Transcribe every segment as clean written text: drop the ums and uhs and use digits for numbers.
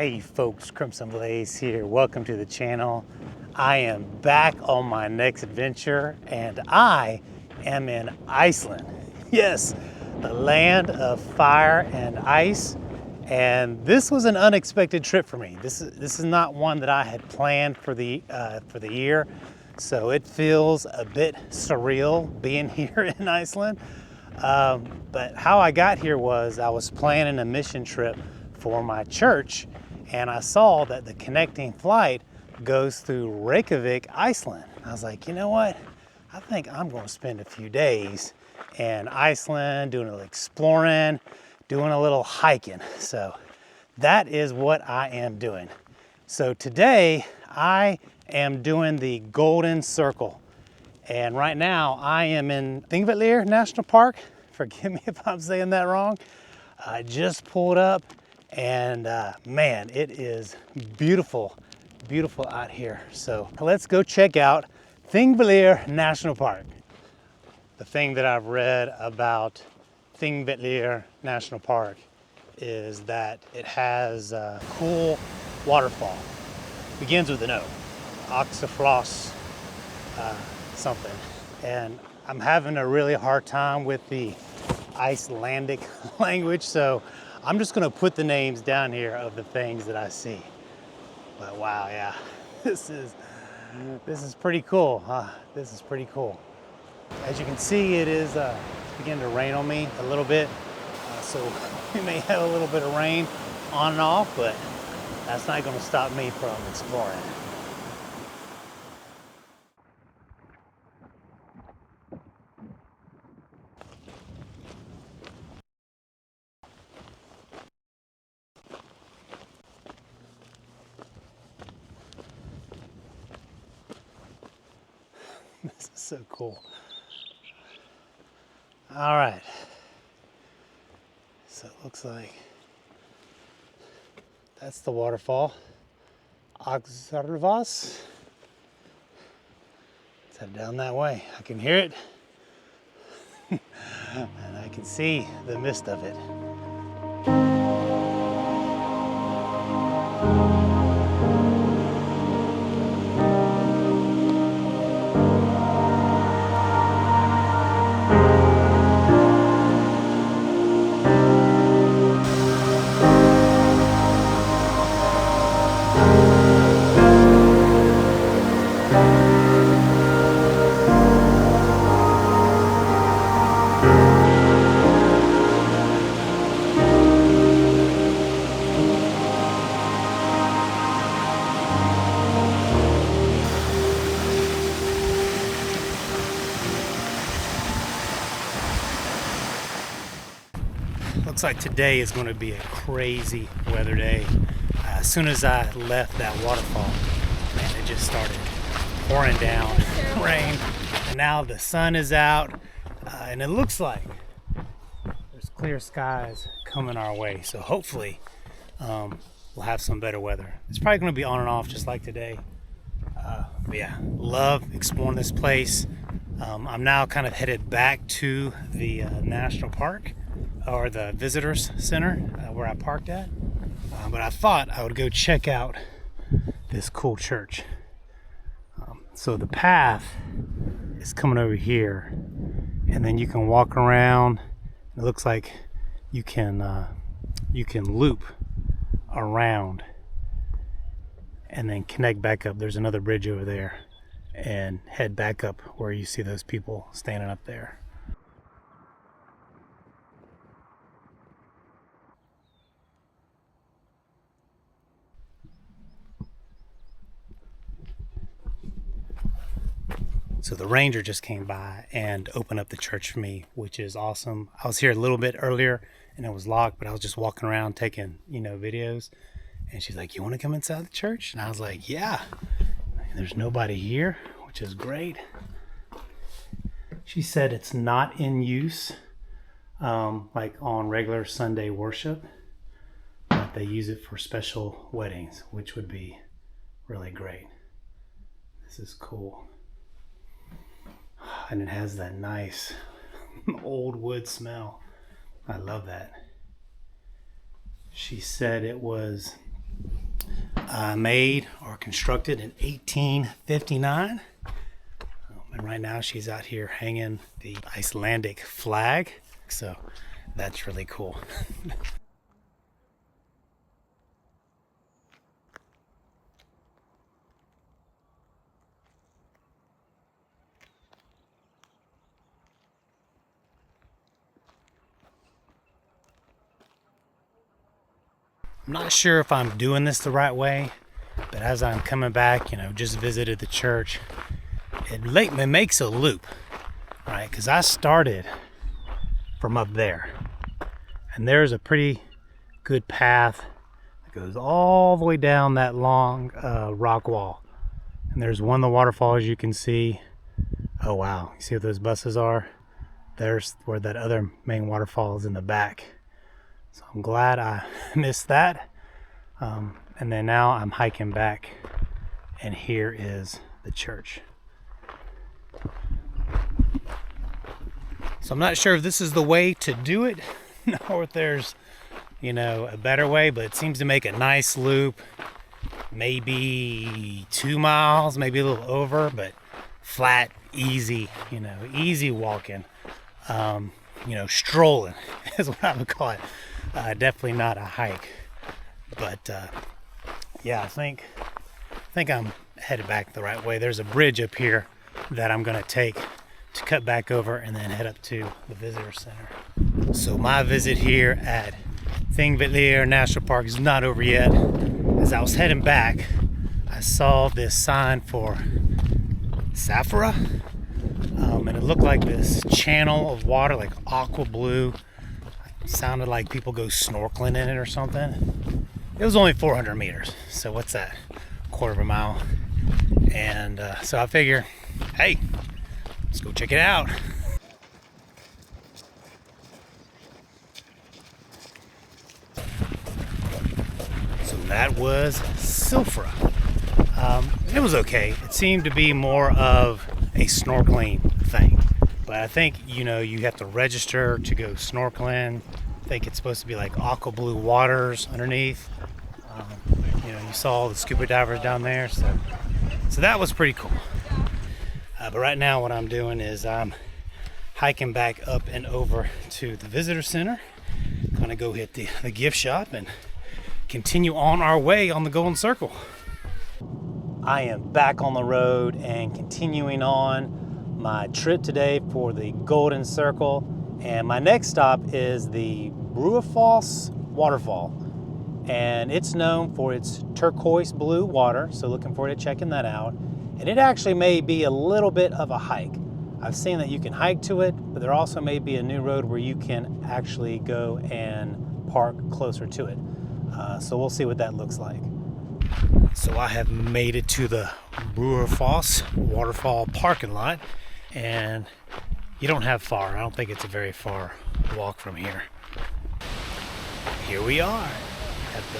Hey folks, Crimson Blaze here. Welcome to the channel. I am back on my next adventure and I am in Iceland. Yes, the land of fire and ice. And this was an unexpected trip for me. This is not one that I had planned for the year. So it feels a bit surreal being here in Iceland. But how I got here was I was planning a mission trip for my church, and I saw that the connecting flight goes through Reykjavik, Iceland. I was like, you know what? I think I'm going to spend a few days in Iceland doing a little exploring, doing a little hiking. So that is what I am doing. So today I am doing the Golden Circle. And right now I am in Thingvellir National Park. Forgive me if I'm saying that wrong. I just pulled up and man, it is beautiful, beautiful out here. So let's go check out Thingvellir National Park. The thing that I've read about Thingvellir National Park is that it has a cool waterfall. Begins with an O, Oxafloss something. And I'm having a really hard time with the Icelandic language, so I'm just gonna put the names down here of the things that I see. But wow, yeah, this is pretty cool. This is pretty cool. As you can see, it is beginning to rain on me a little bit, so we may have a little bit of rain on and off, but that's not gonna stop me from exploring. This is so cool. All right. So it looks like that's the waterfall. Oxarvoss. Let's head down that way. I can hear it. And I can see the mist of it. Looks like today is going to be a crazy weather day. As soon as I left that waterfall, man, it just started pouring down rain. And now the sun is out, and it looks like there's clear skies coming our way. So hopefully we'll have some better weather. It's probably going to be on and off just like today. But yeah, love exploring this place. I'm now kind of headed back to the national park, or the visitors center where I parked at. But I thought I would go check out this cool church. So the path is coming over here, and then you can walk around. It looks like you can loop around and then connect back up. There's another bridge over there, and head back up where you see those people standing up there. So the ranger just came by and opened up the church for me, which is awesome. I was here a little bit earlier and it was locked, but I was just walking around taking, videos. And she's like, "You want to come inside the church?" And I was like, "Yeah." And there's nobody here, which is great. She said it's not in use, like on regular Sunday worship, but they use it for special weddings, which would be really great. This is cool. And it has that nice old wood smell. I love that. She said it was made or constructed in 1859. And right now she's out here hanging the Icelandic flag. So that's really cool. I'm not sure if I'm doing this the right way, but as I'm coming back, just visited the church, it makes a loop, right? Because I started from up there, and there's a pretty good path that goes all the way down that long rock wall. And there's one of the waterfalls you can see. Oh wow, you see what those buses are? There's where that other main waterfall is in the back. So I'm glad I missed that. And then now I'm hiking back, and here is the church. So I'm not sure if this is the way to do it, or if there's, a better way, but it seems to make a nice loop. Maybe 2 miles, maybe a little over, but flat, easy, easy walking. Strolling is what I would call it. Definitely not a hike, but yeah, I think I'm headed back the right way. There's a bridge up here that I'm gonna take to cut back over and then head up to the visitor center. So my visit here at Thingvellir National Park is not over yet. As I was heading back, I saw this sign for Saffara, and it looked like this channel of water, like aqua blue. It sounded like people go snorkeling in it or something. It was only 400 meters, so what's that? Quarter of a mile. And so I figure, hey, let's go check it out. So that was Saffara. It was okay. It seemed to be more of a snorkeling thing, but I think you have to register to go snorkeling. I think it's supposed to be like aqua blue waters underneath. You saw all the scuba divers down there, so that was pretty cool. But right now what I'm doing is I'm hiking back up and over to the visitor center. Gonna go hit the gift shop and continue on our way on the Golden Circle. I am back on the road and continuing on my trip today for the Golden Circle. And my next stop is the Brúarfoss Waterfall. And it's known for its turquoise blue water, so looking forward to checking that out. And it actually may be a little bit of a hike. I've seen that you can hike to it, but there also may be a new road where you can actually go and park closer to it. So we'll see what that looks like. So I have made it to the Brúarfoss Waterfall parking lot, and you don't have far. I don't think it's a very far walk from here. Here we are at the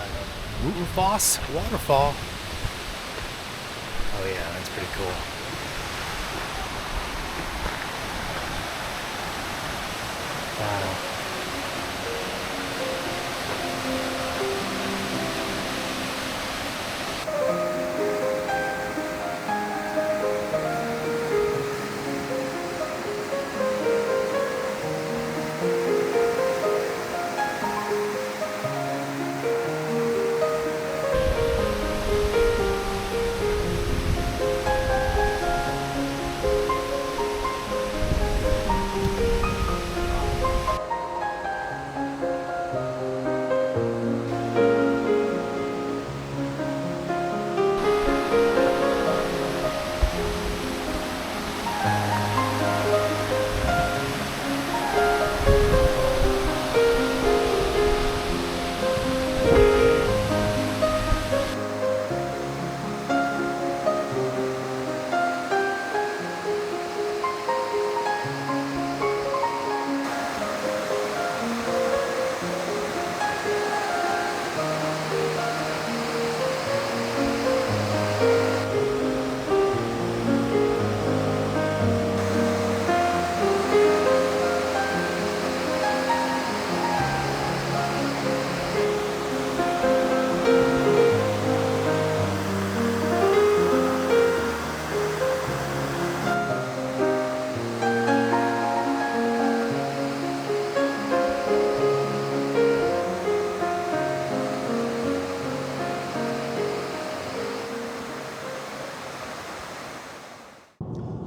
Gullfoss Waterfall. Oh yeah, that's pretty cool. Wow.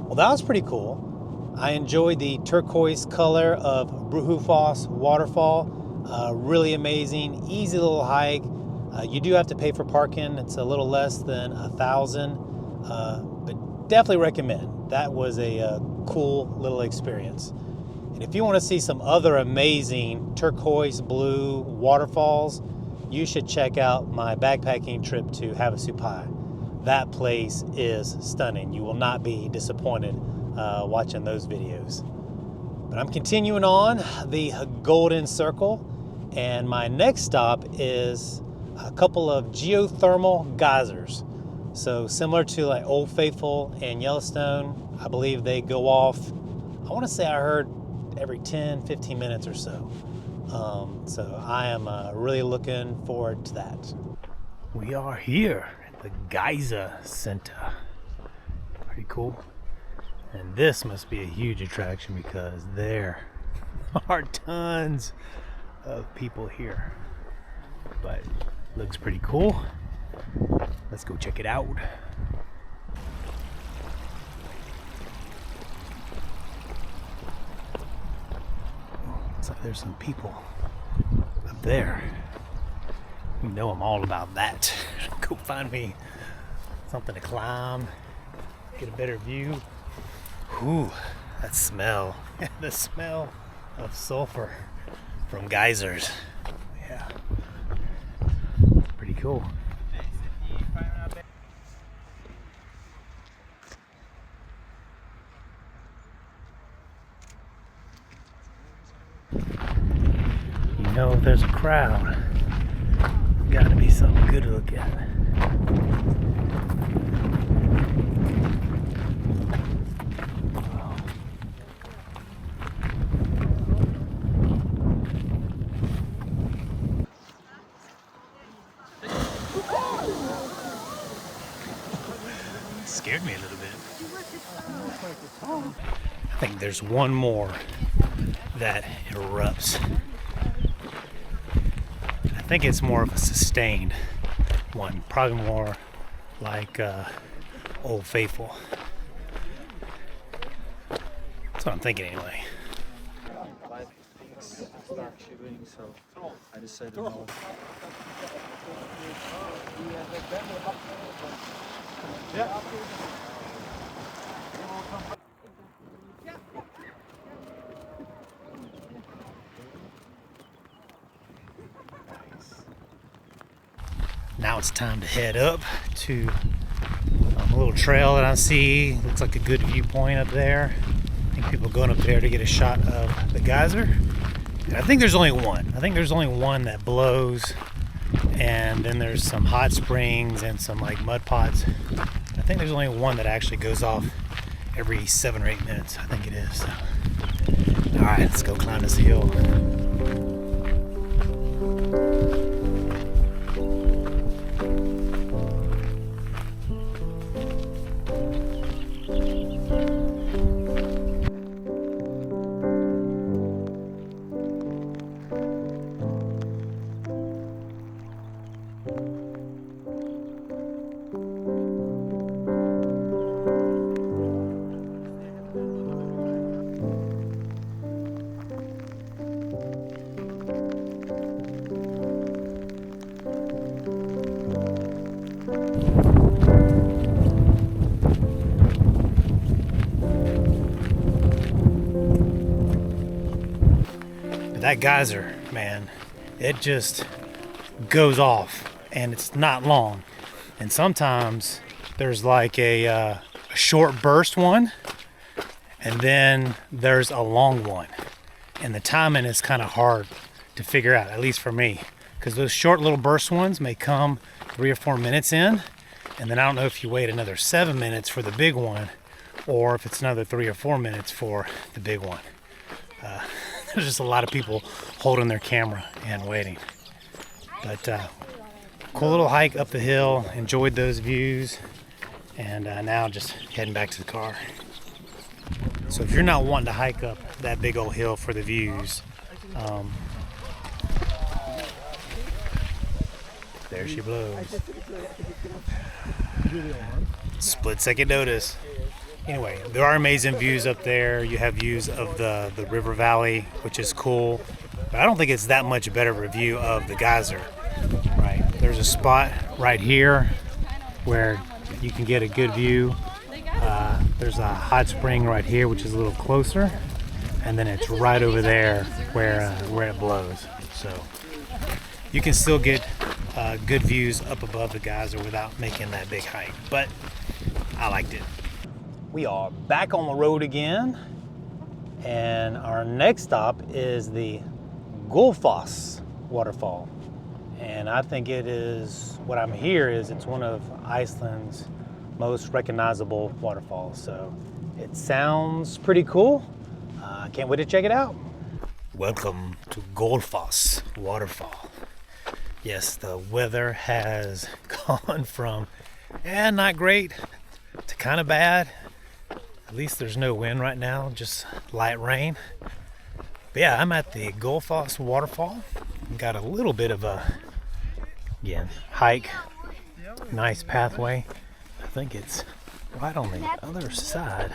Well, that was pretty cool. I enjoyed the turquoise color of Brúarfoss Waterfall. Really amazing, easy little hike. You do have to pay for parking. It's a little less than $1,000, but definitely recommend. That was a cool little experience. And if you want to see some other amazing turquoise blue waterfalls, you should check out my backpacking trip to Havasupai. That place is stunning. You will not be disappointed watching those videos. But I'm continuing on the Golden Circle, and my next stop is a couple of geothermal geysers. So similar to like Old Faithful and Yellowstone, I believe they go off, I want to say I heard every 10-15 minutes or so. So I am really looking forward to that. We are here at the Geysir Center. Pretty cool. And this must be a huge attraction because there are tons of people here. But looks pretty cool. Let's go check it out. Looks like there's some people up there. You know I'm all about that. Go find me something to climb, get a better view. Ooh, that smell. The smell of sulfur from geysers. Yeah. Pretty cool. You know, if there's a crowd, gotta be something good to look at. Scared me a little bit. I think there's one more that erupts. I think it's more of a sustained one, probably more like Old Faithful. That's what I'm thinking anyway. Start shivering, so I decided no. Now it's time to head up to a little trail that I see. Looks like a good viewpoint up there. I think people are going up there to get a shot of the geyser. And I think there's only one. I think there's only one that blows, and then there's some hot springs and some like mud pots. I think there's only one that actually goes off every 7 or 8 minutes. I think it is. So. All right, let's go climb this hill. That geyser, man, it just goes off, and it's not long. And sometimes there's like a short burst one, and then there's a long one. And the timing is kind of hard to figure out, at least for me, because those short little burst ones may come 3 or 4 minutes in, and then I don't know if you wait another 7 minutes for the big one, or if it's another 3 or 4 minutes for the big one. There's just a lot of people holding their camera and waiting. But cool little hike up the hill. Enjoyed those views. And now just heading back to the car. So if you're not wanting to hike up that big old hill for the views, there she blows. Split second notice. Anyway, there are amazing views up there. You have views of the river valley, which is cool. But I don't think it's that much better of a view of the geyser. Right, there's a spot right here where you can get a good view. There's a hot spring right here, which is a little closer, and then it's right over there where it blows. So you can still get good views up above the geyser without making that big hike, but I liked it. We are back on the road again, and our next stop is the Gullfoss Waterfall. And I think it is, what I'm here is, it's one of Iceland's most recognizable waterfalls. So it sounds pretty cool. I can't wait to check it out. Welcome to Gullfoss Waterfall. Yes, the weather has gone from not great to kind of bad. At least there's no wind right now, just light rain. But yeah, I'm at the Gullfoss Waterfall. Got a little bit of a, again, hike, nice pathway. I think it's right on the other side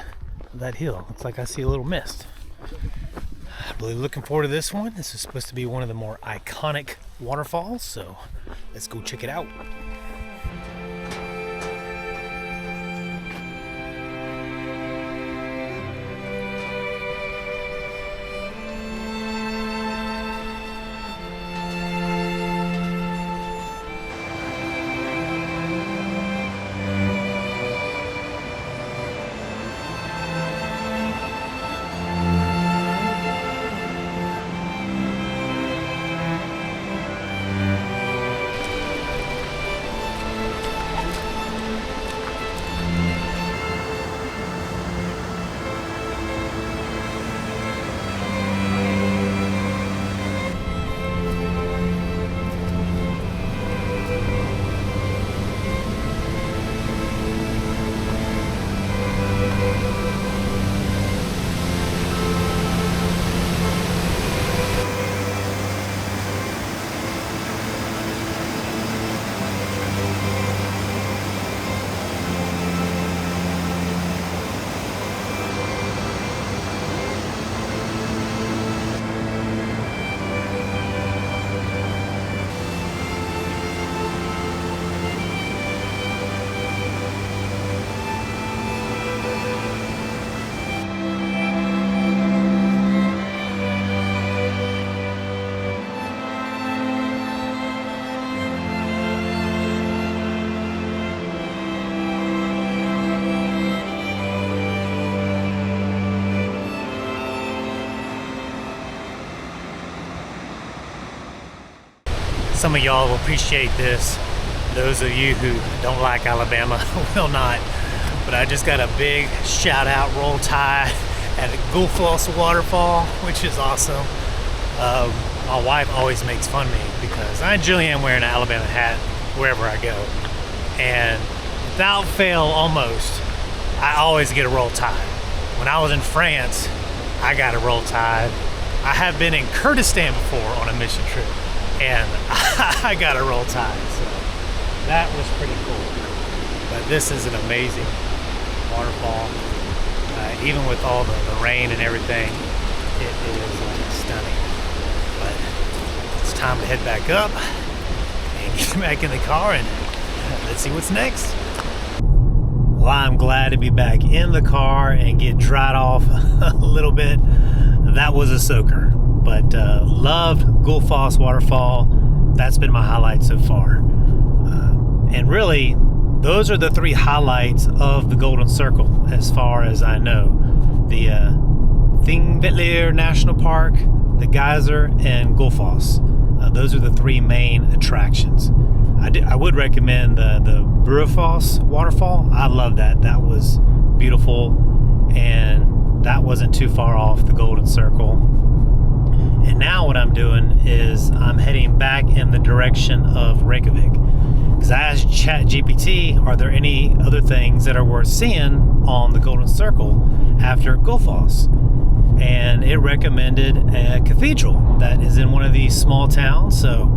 of that hill. Looks like I see a little mist. I'm really looking forward to this one. This is supposed to be one of the more iconic waterfalls, so let's go check it out. Some of y'all will appreciate this. Those of you who don't like Alabama will not. But I just got a big shout out roll tide at Gullfoss Waterfall, which is awesome. My wife always makes fun of me because I generally am wearing an Alabama hat wherever I go. And without fail, almost, I always get a roll tide. When I was in France, I got a roll tide. I have been in Kurdistan before on a mission trip, and I got a roll tide, so that was pretty cool. But this is an amazing waterfall. Even with all the rain and everything, it is stunning. But it's time to head back up and get back in the car and let's see what's next. Well, I'm glad to be back in the car and get dried off a little bit. That was a soaker, but loved Gullfoss Waterfall. That's been my highlight so far. And really, those are the three highlights of the Golden Circle as far as I know. The Thingvellir National Park, the Geysir, and Gullfoss. Those are the three main attractions. I would recommend the Bruarfoss Waterfall. I love that. That was beautiful, and that wasn't too far off the Golden Circle. And now what I'm doing is I'm heading back in the direction of Reykjavik. Because I asked ChatGPT, are there any other things that are worth seeing on the Golden Circle after Gullfoss? And it recommended a cathedral that is in one of these small towns. So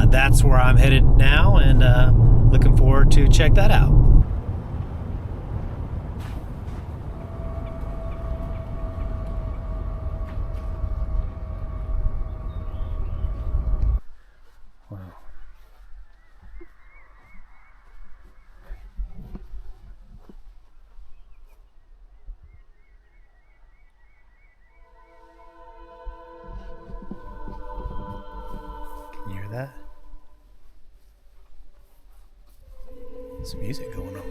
that's where I'm headed now, and looking forward to check that out. Some music going on.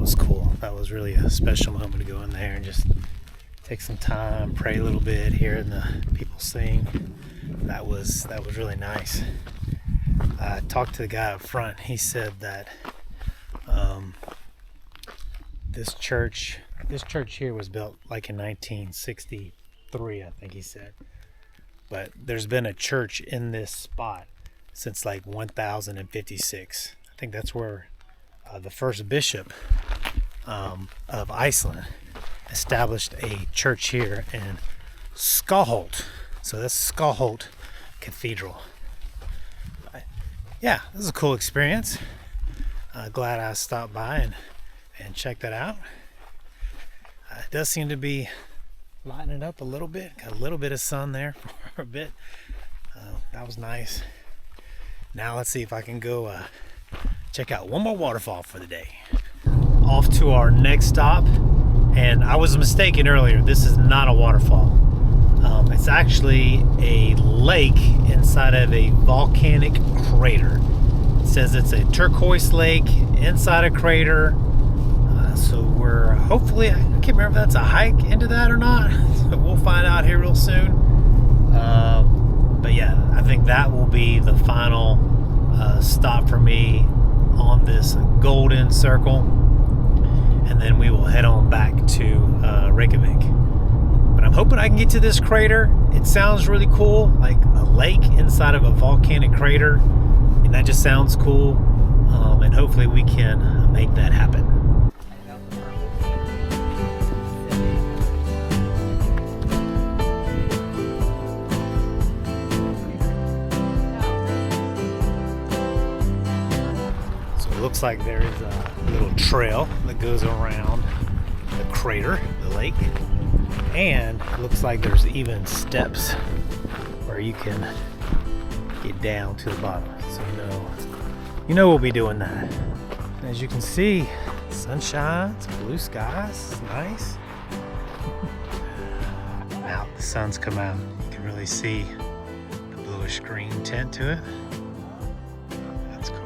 Was cool. That was really a special moment to go in there and just take some time, pray a little bit, hearing the people sing. That was really nice. I talked to the guy up front. He said that this church here was built like in 1963, I think he said. But there's been a church in this spot since like 1056. I think that's where the first bishop of Iceland established a church here in Skálholt. So that's Skálholt Cathedral. Yeah, this is a cool experience. Glad I stopped by and checked that out. It does seem to be lightening up a little bit. Got a little bit of sun there for a bit. That was nice. Now let's see if I can go check out one more waterfall for the day. Off to our next stop, and I was mistaken earlier. This is not a waterfall. It's actually a lake inside of a volcanic crater. It says it's a turquoise lake inside a crater. So we're hopefully, I can't remember if that's a hike into that or not. So we'll find out here real soon. But yeah, I think that will be the final stop for me on this golden circle, and then we will head on back to Reykjavik. But I'm hoping I can get to this crater. It sounds really cool, like a lake inside of a volcanic crater, and that just sounds cool. And hopefully we can make that happen. Looks like there is a little trail that goes around the crater, the lake, and it looks like there's even steps where you can get down to the bottom. So you know we'll be doing that. As you can see, sunshine, it's blue skies, it's nice. Now the sun's come out, you can really see the bluish green tint to it. That's cool.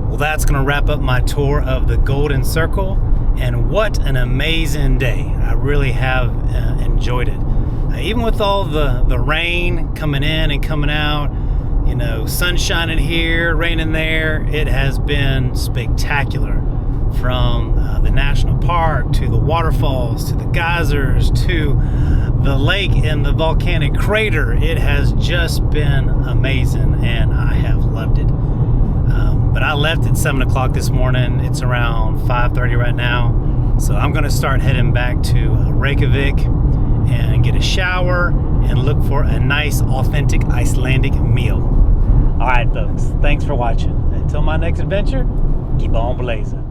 Well, that's going to wrap up my tour of the Golden Circle, and what an amazing day. I really have enjoyed it. Even with all the rain coming in and coming out, you know, sun shining here, raining there, it has been spectacular. From the national park to the waterfalls to the geysers to the lake and the volcanic crater, it has just been amazing, and I have loved it. But I left at 7 o'clock this morning. It's around 5:30 right now. So I'm gonna start heading back to Reykjavik and get a shower and look for a nice, authentic Icelandic meal. All right, folks, thanks for watching. Until my next adventure, keep on blazing.